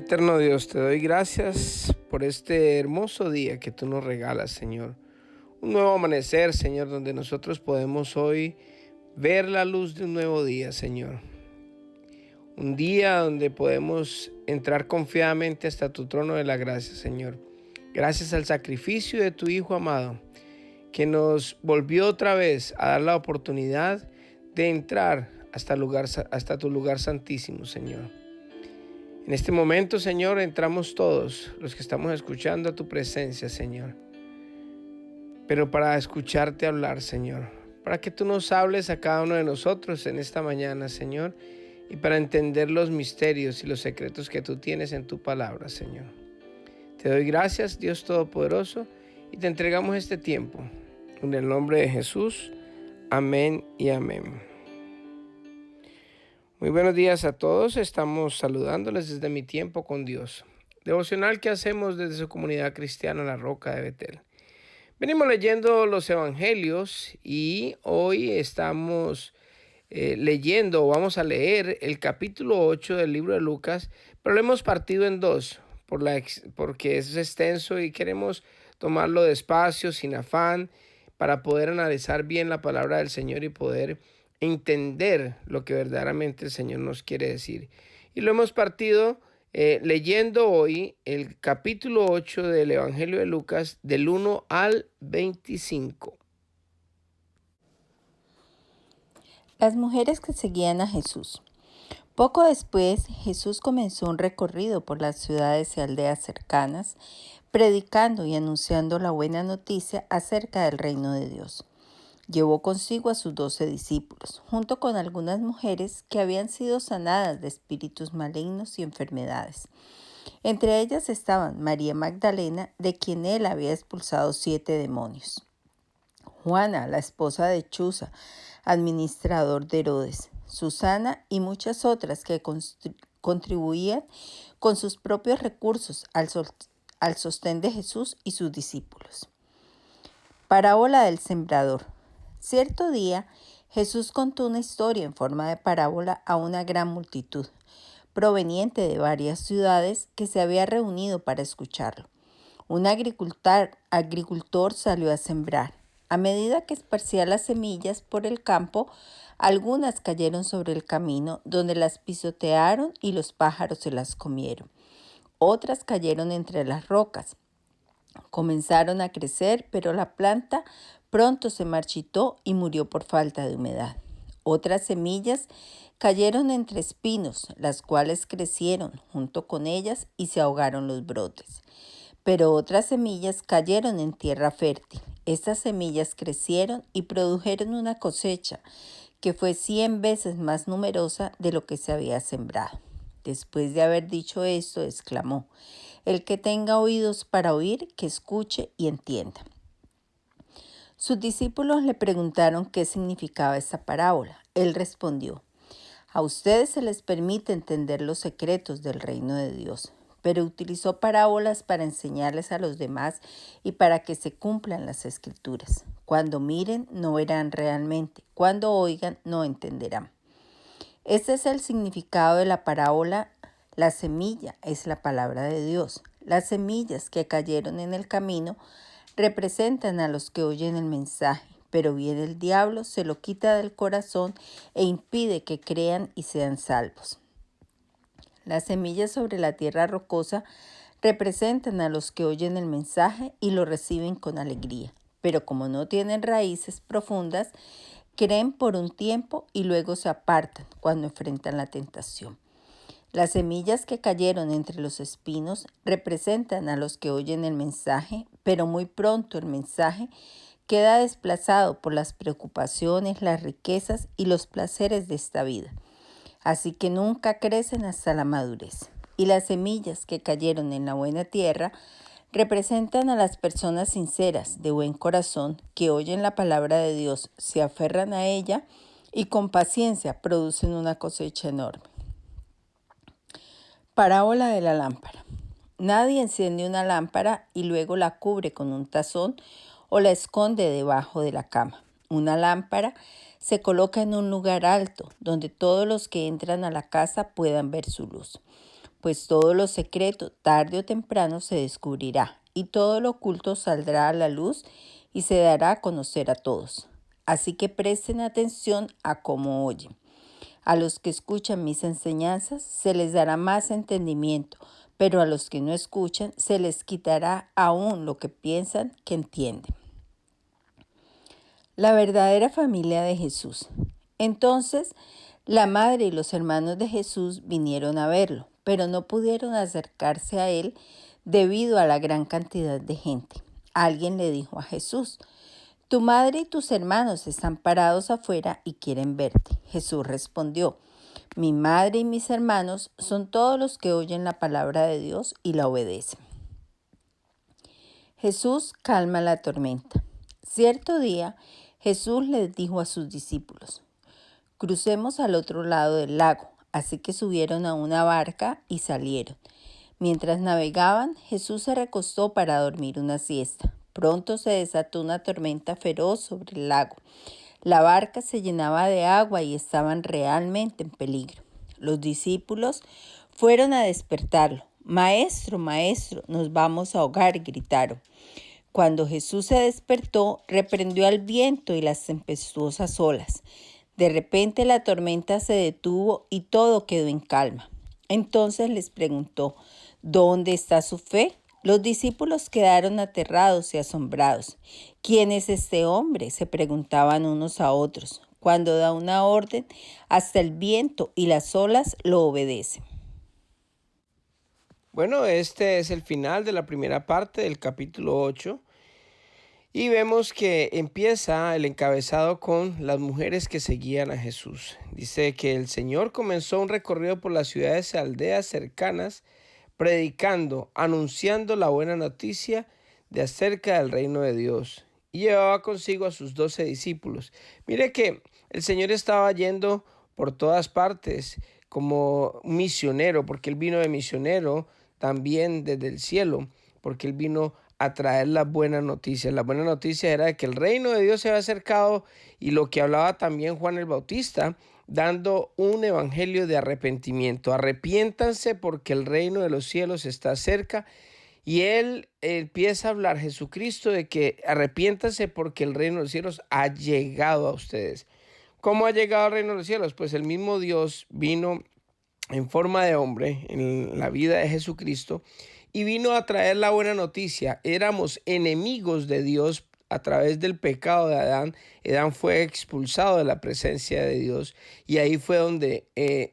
Eterno Dios, te doy gracias por este hermoso día que tú nos regalas, Señor. Un nuevo amanecer, Señor, donde nosotros podemos hoy ver la luz de un nuevo día, Señor. Un día donde podemos entrar confiadamente hasta tu trono de la gracia, Señor. Gracias al sacrificio de tu Hijo amado, que nos volvió otra vez a dar la oportunidad de entrar hasta tu lugar santísimo, Señor. En este momento, Señor, entramos todos los que estamos escuchando a tu presencia, Señor. Pero para escucharte hablar, Señor, para que tú nos hables a cada uno de nosotros en esta mañana, Señor, y para entender los misterios y los secretos que tú tienes en tu palabra, Señor. Te doy gracias, Dios Todopoderoso, y te entregamos este tiempo. En el nombre de Jesús, amén y amén. Muy buenos días a todos, estamos saludándoles desde Mi Tiempo con Dios, devocional que hacemos desde su comunidad cristiana La Roca de Betel. Venimos leyendo los evangelios y hoy estamos vamos a leer el capítulo 8 del libro de Lucas, pero lo hemos partido en dos porque es extenso y queremos tomarlo despacio, sin afán, para poder analizar bien la palabra del Señor y poder entender lo que verdaderamente el Señor nos quiere decir. Y lo hemos partido leyendo hoy el capítulo 8 del Evangelio de Lucas, del 1 al 25. Las mujeres que seguían a Jesús. Poco después, Jesús comenzó un recorrido por las ciudades y aldeas cercanas, predicando y anunciando la buena noticia acerca del reino de Dios. Llevó consigo a sus 12 discípulos, junto con algunas mujeres que habían sido sanadas de espíritus malignos y enfermedades. Entre ellas estaban María Magdalena, de quien él había expulsado 7 demonios; Juana, la esposa de Chuza, administrador de Herodes; Susana y muchas otras que contribuían con sus propios recursos al sostén de Jesús y sus discípulos. Parábola del sembrador. Cierto día, Jesús contó una historia en forma de parábola a una gran multitud, proveniente de varias ciudades, que se había reunido para escucharlo. Un agricultor salió a sembrar. A medida que esparcía las semillas por el campo, algunas cayeron sobre el camino, donde las pisotearon y los pájaros se las comieron. Otras cayeron entre las rocas. Comenzaron a crecer, pero la planta pronto se marchitó y murió por falta de humedad. Otras semillas cayeron entre espinos, las cuales crecieron junto con ellas y se ahogaron los brotes. Pero otras semillas cayeron en tierra fértil. Estas semillas crecieron y produjeron una cosecha que fue 100 veces más numerosa de lo que se había sembrado. Después de haber dicho esto, exclamó: el que tenga oídos para oír, que escuche y entienda. Sus discípulos le preguntaron qué significaba esta parábola. Él respondió: a ustedes se les permite entender los secretos del reino de Dios, pero utilizó parábolas para enseñarles a los demás y para que se cumplan las escrituras. Cuando miren, no verán realmente; cuando oigan, no entenderán. Este es el significado de la parábola. La semilla es la palabra de Dios. Las semillas que cayeron en el camino representan a los que oyen el mensaje, pero viene el diablo, se lo quita del corazón e impide que crean y sean salvos. Las semillas sobre la tierra rocosa representan a los que oyen el mensaje y lo reciben con alegría, pero como no tienen raíces profundas, creen por un tiempo y luego se apartan cuando enfrentan la tentación. Las semillas que cayeron entre los espinos representan a los que oyen el mensaje, pero muy pronto el mensaje queda desplazado por las preocupaciones, las riquezas y los placeres de esta vida. Así que nunca crecen hasta la madurez. Y las semillas que cayeron en la buena tierra representan a las personas sinceras, de buen corazón, que oyen la palabra de Dios, se aferran a ella y con paciencia producen una cosecha enorme. Parábola de la lámpara. Nadie enciende una lámpara y luego la cubre con un tazón o la esconde debajo de la cama. Una lámpara se coloca en un lugar alto, donde todos los que entran a la casa puedan ver su luz. pues todo lo secreto tarde o temprano se descubrirá, y todo lo oculto saldrá a la luz y se dará a conocer a todos. Así que presten atención a cómo oyen. A los que escuchan mis enseñanzas se les dará más entendimiento, pero a los que no escuchan se les quitará aún lo que piensan que entienden. La verdadera familia de Jesús. Entonces, la madre y los hermanos de Jesús vinieron a verlo, pero no pudieron acercarse a él debido a la gran cantidad de gente. Alguien le dijo a Jesús: tu madre y tus hermanos están parados afuera y quieren verte. Jesús respondió: mi madre y mis hermanos son todos los que oyen la palabra de Dios y la obedecen. Jesús calma la tormenta. Cierto día, Jesús les dijo a sus discípulos: crucemos al otro lado del lago. Así que subieron a una barca y salieron. Mientras navegaban, Jesús se recostó para dormir una siesta. Pronto se desató una tormenta feroz sobre el lago. La barca se llenaba de agua y estaban realmente en peligro. Los discípulos fueron a despertarlo. Maestro, maestro, nos vamos a ahogar, gritaron. Cuando Jesús se despertó, reprendió al viento y las tempestuosas olas. De repente la tormenta se detuvo y todo quedó en calma. Entonces les preguntó: ¿dónde está su fe? Los discípulos quedaron aterrados y asombrados. ¿Quién es este hombre?, se preguntaban unos a otros. Cuando da una orden, hasta el viento y las olas lo obedecen. Bueno, este es el final de la primera parte del capítulo 8 y vemos que empieza el encabezado con las mujeres que seguían a Jesús. Dice que el Señor comenzó un recorrido por las ciudades y aldeas cercanas, predicando, anunciando la buena noticia de acerca del reino de Dios, y llevaba consigo a sus 12 discípulos. Mire que el Señor estaba yendo por todas partes como misionero, porque Él vino de misionero también desde el cielo, porque Él vino a traer las buenas noticias. La buena noticia era de que el reino de Dios se había acercado, y lo que hablaba también Juan el Bautista, dando un evangelio de arrepentimiento. Arrepiéntanse porque el reino de los cielos está cerca. Y él empieza a hablar, Jesucristo, de que arrepiéntanse porque el reino de los cielos ha llegado a ustedes. ¿Cómo ha llegado al reino de los cielos? Pues el mismo Dios vino en forma de hombre en la vida de Jesucristo y vino a traer la buena noticia. Éramos enemigos de Dios a través del pecado de Adán. Adán fue expulsado de la presencia de Dios, y ahí fue donde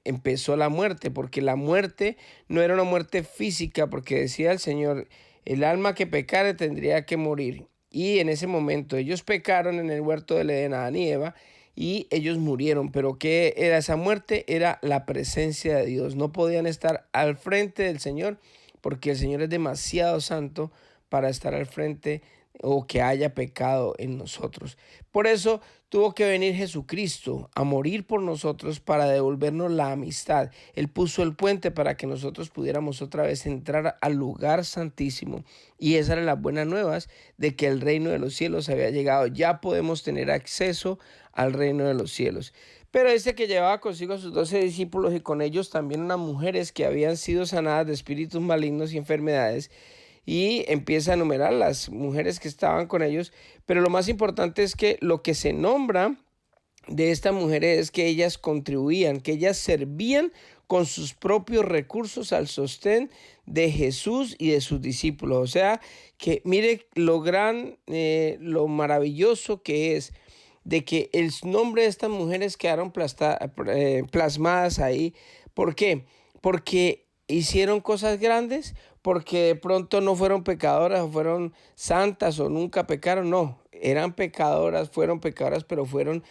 empezó la muerte, porque la muerte no era una muerte física, porque decía el Señor: el alma que pecare tendría que morir. Y en ese momento ellos pecaron en el huerto del Edén, Adán y Eva, y ellos murieron. Pero ¿qué era esa muerte? Era la presencia de Dios. No podían estar al frente del Señor, porque el Señor es demasiado santo para estar al frente o que haya pecado en nosotros. Por eso tuvo que venir Jesucristo a morir por nosotros para devolvernos la amistad. Él puso el puente para que nosotros pudiéramos otra vez entrar al lugar santísimo. Y esas eran las buenas nuevas de que el reino de los cielos había llegado. Ya podemos tener acceso al reino de los cielos. Pero dice que llevaba consigo a sus 12 discípulos, y con ellos también unas mujeres que habían sido sanadas de espíritus malignos y enfermedades. Y empieza a enumerar las mujeres que estaban con ellos. Pero lo más importante es que lo que se nombra de estas mujeres es que ellas contribuían, que ellas servían con sus propios recursos al sostén de Jesús y de sus discípulos. O sea, que mire lo maravilloso que es de que el nombre de estas mujeres quedaron plasmadas ahí. ¿Por qué? Porque hicieron cosas grandes, porque de pronto no fueron pecadoras o fueron santas o nunca pecaron. No, eran pecadoras, fueron pecadoras, pero fueron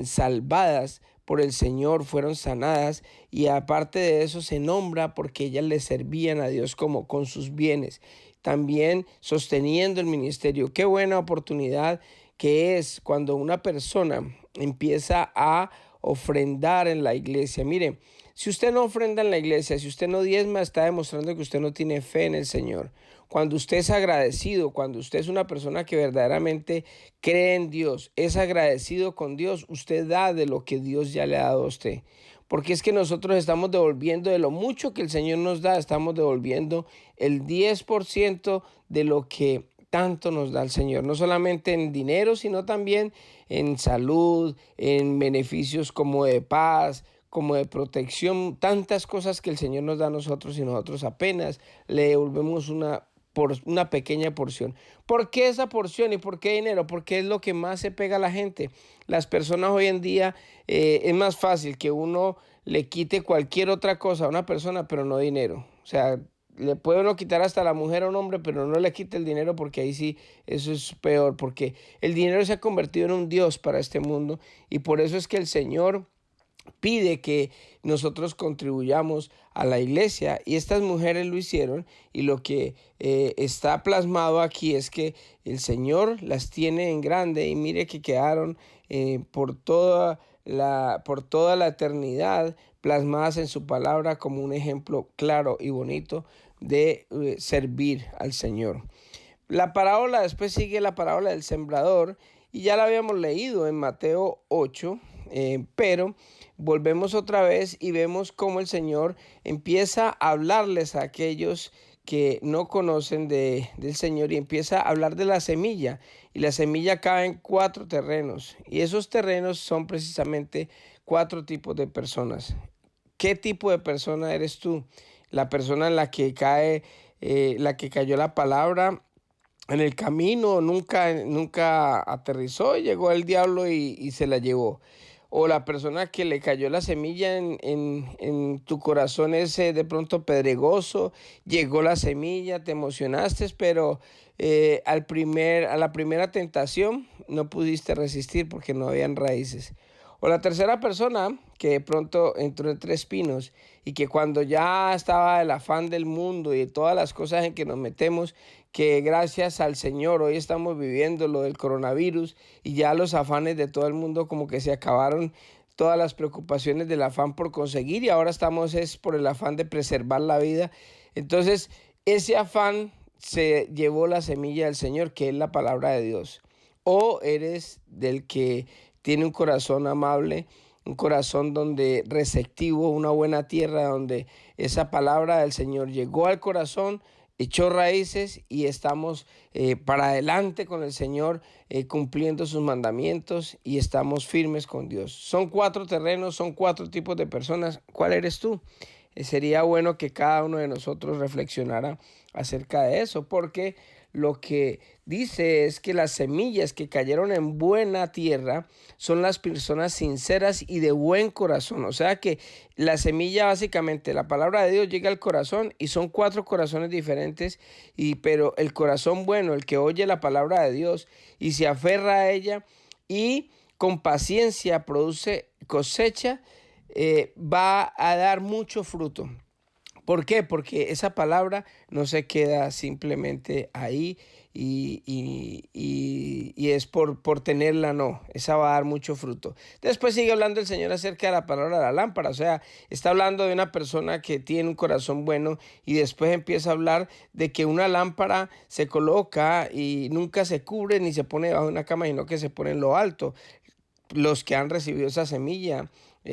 salvadas por el Señor, fueron sanadas, y aparte de eso se nombra porque ellas le servían a Dios como con sus bienes, también sosteniendo el ministerio. Qué buena oportunidad que es cuando una persona empieza a ofrendar en la iglesia. Mire, si usted no ofrenda en la iglesia, si usted no diezma, está demostrando que usted no tiene fe en el Señor. Cuando usted es agradecido, cuando usted es una persona que verdaderamente cree en Dios, es agradecido con Dios, usted da de lo que Dios ya le ha dado a usted. porque es que nosotros estamos devolviendo de lo mucho que el Señor nos da, estamos devolviendo el 10% de lo que tanto nos da el Señor, no solamente en dinero, sino también en salud, en beneficios como de paz, como de protección, tantas cosas que el Señor nos da a nosotros y nosotros apenas le devolvemos por una pequeña porción. ¿Por qué esa porción y por qué dinero? Porque es lo que más se pega a la gente. Las personas hoy en día es más fácil que uno le quite cualquier otra cosa a una persona, pero no dinero. O sea, le puede uno quitar hasta la mujer a un hombre, pero no le quite el dinero porque ahí sí, eso es peor, porque el dinero se ha convertido en un dios para este mundo y por eso es que el Señor pide que nosotros contribuyamos a la iglesia y estas mujeres lo hicieron y lo que está plasmado aquí es que el Señor las tiene en grande y mire que quedaron por toda la eternidad plasmadas en su palabra como un ejemplo claro y bonito de servir al Señor. La parábola, después sigue la parábola del sembrador y ya la habíamos leído en Mateo 8, pero volvemos otra vez y vemos cómo el Señor empieza a hablarles a aquellos que no conocen del Señor y empieza a hablar de la semilla. Y la semilla cae en 4 terrenos y esos terrenos son precisamente 4 tipos de personas. ¿Qué tipo de persona eres tú? La persona en la que la que cayó la palabra en el camino, nunca aterrizó, y llegó el diablo y se la llevó. O la persona que le cayó la semilla en tu corazón ese de pronto pedregoso, llegó la semilla, te emocionaste, pero a la primera tentación no pudiste resistir porque no habían raíces. O la tercera persona que de pronto entró entre espinos y que cuando ya estaba el afán del mundo y de todas las cosas en que nos metemos, que gracias al Señor hoy estamos viviendo lo del coronavirus y ya los afanes de todo el mundo como que se acabaron, todas las preocupaciones del afán por conseguir y ahora estamos es por el afán de preservar la vida. Entonces ese afán se llevó la semilla del Señor, que es la palabra de Dios. O eres del que tiene un corazón amable, un corazón donde receptivo, una buena tierra donde esa palabra del Señor llegó al corazón, echó raíces y estamos para adelante con el Señor, cumpliendo sus mandamientos y estamos firmes con Dios. Son 4 terrenos, son 4 tipos de personas. ¿Cuál eres tú? Sería bueno que cada uno de nosotros reflexionara acerca de eso, porque lo que dice es que las semillas que cayeron en buena tierra son las personas sinceras y de buen corazón. O sea que la semilla básicamente, la palabra de Dios llega al corazón y son 4 corazones diferentes, pero el corazón bueno, el que oye la palabra de Dios y se aferra a ella y con paciencia produce cosecha, va a dar mucho fruto. ¿Por qué? Porque esa palabra no se queda simplemente ahí y es por tenerla, no. Esa va a dar mucho fruto. Después sigue hablando el Señor acerca de la palabra de la lámpara. O sea, está hablando de una persona que tiene un corazón bueno y después empieza a hablar de que una lámpara se coloca y nunca se cubre ni se pone debajo de una cama, sino que se pone en lo alto. Los que han recibido esa semilla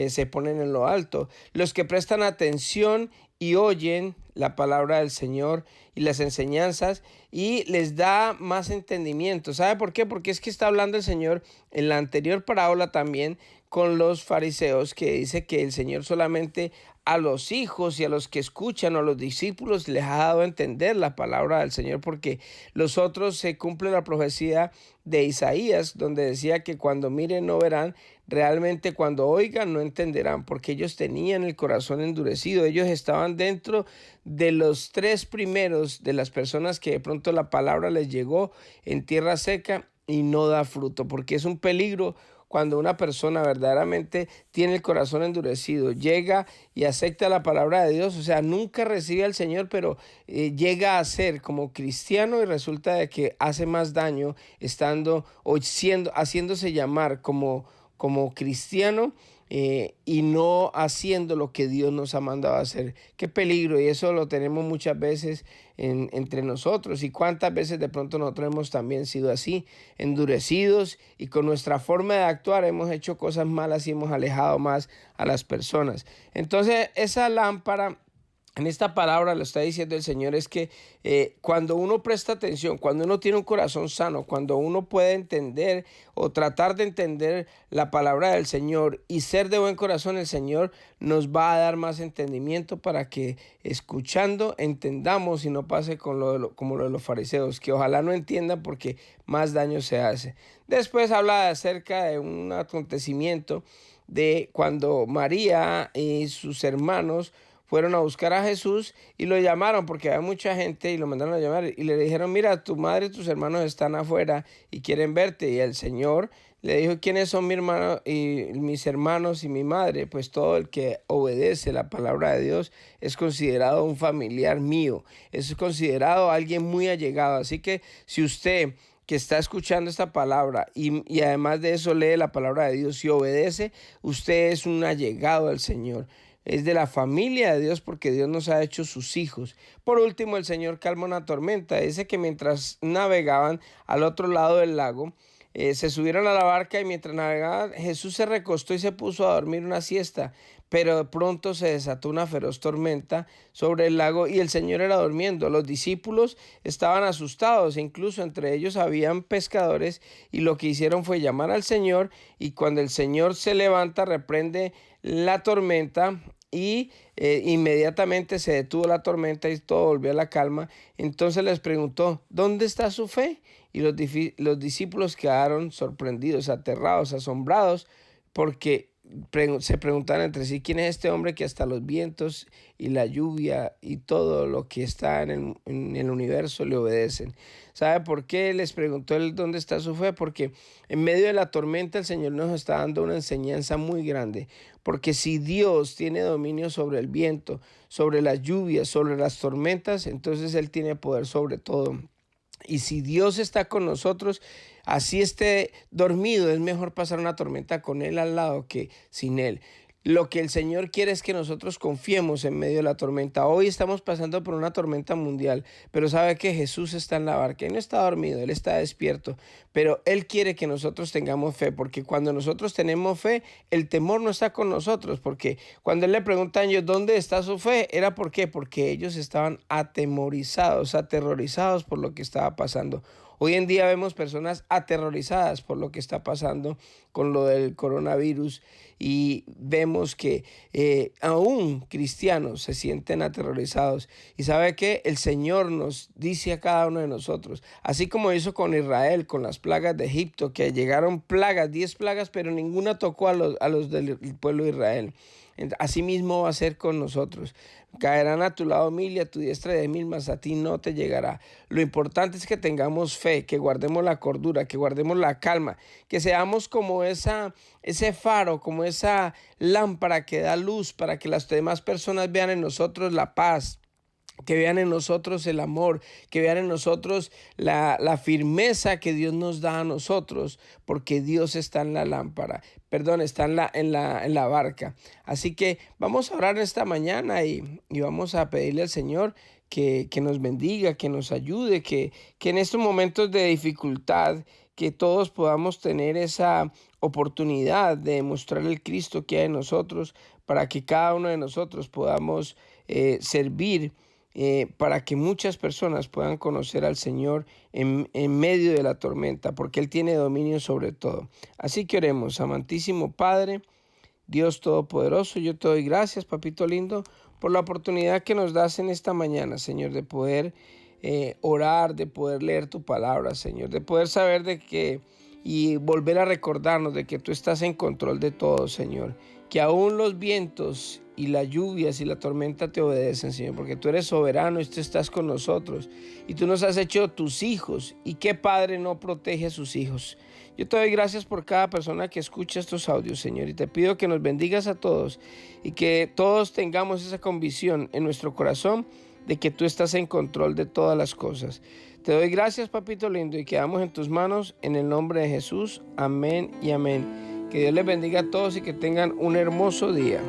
se ponen en lo alto. Los que prestan atención y oyen la palabra del Señor y las enseñanzas y les da más entendimiento. ¿Sabe por qué? Porque es que está hablando el Señor en la anterior parábola también con los fariseos, que dice que el Señor solamente a los hijos y a los que escuchan o a los discípulos les ha dado a entender la palabra del Señor, porque los otros se cumple la profecía de Isaías, donde decía que cuando miren no verán, realmente cuando oigan no entenderán, porque ellos tenían el corazón endurecido. Ellos estaban dentro de los 3 primeros de las personas que de pronto la palabra les llegó en tierra seca y no da fruto, porque es un peligro cuando una persona verdaderamente tiene el corazón endurecido, llega y acepta la palabra de Dios, o sea, nunca recibe al Señor, pero llega a ser como cristiano y resulta de que hace más daño estando o haciéndose llamar como cristiano y no haciendo lo que Dios nos ha mandado a hacer. Qué peligro, y eso lo tenemos muchas veces entre nosotros. Y cuántas veces de pronto nosotros hemos también sido así, endurecidos, y con nuestra forma de actuar hemos hecho cosas malas y hemos alejado más a las personas. Entonces, esa lámpara, en esta palabra lo está diciendo el Señor, es que cuando uno presta atención, cuando uno tiene un corazón sano, cuando uno puede entender o tratar de entender la palabra del Señor y ser de buen corazón, el Señor nos va a dar más entendimiento para que escuchando entendamos y no pase como lo de los fariseos, que ojalá no entiendan porque más daño se hace. Después habla acerca de un acontecimiento de cuando María y sus hermanos fueron a buscar a Jesús y lo llamaron porque había mucha gente y lo mandaron a llamar y le dijeron, mira, tu madre y tus hermanos están afuera y quieren verte. Y el Señor le dijo, ¿quiénes son mi hermano y mis hermanos y mi madre? Pues todo el que obedece la palabra de Dios es considerado un familiar mío, es considerado alguien muy allegado. Así que si usted que está escuchando esta palabra y además de eso lee la palabra de Dios y obedece, usted es un allegado al Señor. Es de la familia de Dios porque Dios nos ha hecho sus hijos. Por último, el Señor calma una tormenta. Dice que mientras navegaban al otro lado del lago, se subieron a la barca y mientras navegaban, Jesús se recostó y se puso a dormir una siesta. Pero de pronto se desató una feroz tormenta sobre el lago y el Señor era durmiendo. Los discípulos estaban asustados, e incluso entre ellos habían pescadores, y lo que hicieron fue llamar al Señor, y cuando el Señor se levanta, reprende la tormenta y inmediatamente se detuvo la tormenta y todo volvió a la calma. Entonces les preguntó, ¿dónde está su fe? Y los discípulos quedaron sorprendidos, aterrados, asombrados, porque se preguntaban entre sí, ¿quién es este hombre que hasta los vientos y la lluvia y todo lo que está en el universo le obedecen? ¿Sabe por qué les preguntó él dónde está su fe? Porque en medio de la tormenta el Señor nos está dando una enseñanza muy grande. Porque si Dios tiene dominio sobre el viento, sobre las lluvias, sobre las tormentas, entonces Él tiene poder sobre todo. Y si Dios está con nosotros, así esté dormido, es mejor pasar una tormenta con Él al lado que sin Él. Lo que el Señor quiere es que nosotros confiemos en medio de la tormenta. Hoy estamos pasando por una tormenta mundial, pero sabe que Jesús está en la barca. Él no está dormido, Él está despierto, pero Él quiere que nosotros tengamos fe, porque cuando nosotros tenemos fe, el temor no está con nosotros, porque cuando Él le pregunta a ellos, ¿dónde está su fe? ¿Era por qué? Porque ellos estaban atemorizados, aterrorizados por lo que estaba pasando. Hoy en día vemos personas aterrorizadas por lo que está pasando con lo del coronavirus y vemos que aún cristianos se sienten aterrorizados. Y ¿sabe qué? El Señor nos dice a cada uno de nosotros, así como hizo con Israel, con las plagas de Egipto, que llegaron plagas, 10 plagas, pero ninguna tocó a los del pueblo de Israel. Así mismo va a ser con nosotros. Caerán a tu lado 1000 y a tu diestra 10.000, mas a ti no te llegará. Lo importante es que tengamos fe, que guardemos la cordura, que guardemos la calma, que seamos como ese faro, como esa lámpara que da luz para que las demás personas vean en nosotros la paz, que vean en nosotros el amor, que vean en nosotros la firmeza que Dios nos da a nosotros, porque Dios está en la lámpara, está en la barca. Así que vamos a orar esta mañana y vamos a pedirle al Señor que nos bendiga, que nos ayude, que en estos momentos de dificultad, que todos podamos tener esa oportunidad de demostrar el Cristo que hay en nosotros, para que cada uno de nosotros podamos servir, para que muchas personas puedan conocer al Señor en medio de la tormenta, porque Él tiene dominio sobre todo. Así que oremos. Amantísimo Padre, Dios Todopoderoso, yo te doy gracias, papito lindo, por la oportunidad que nos das en esta mañana, Señor, de poder orar, de poder leer tu palabra, Señor, de poder saber de que y volver a recordarnos de que tú estás en control de todo, Señor, que aún los vientos y las lluvias y la tormenta te obedecen, Señor, porque tú eres soberano y tú estás con nosotros y tú nos has hecho tus hijos, y qué padre no protege a sus hijos. Yo te doy gracias por cada persona que escucha estos audios, Señor, y te pido que nos bendigas a todos y que todos tengamos esa convicción en nuestro corazón de que tú estás en control de todas las cosas. Te doy gracias, papito lindo, y quedamos en tus manos en el nombre de Jesús. Amén y amén. Que Dios les bendiga a todos y que tengan un hermoso día.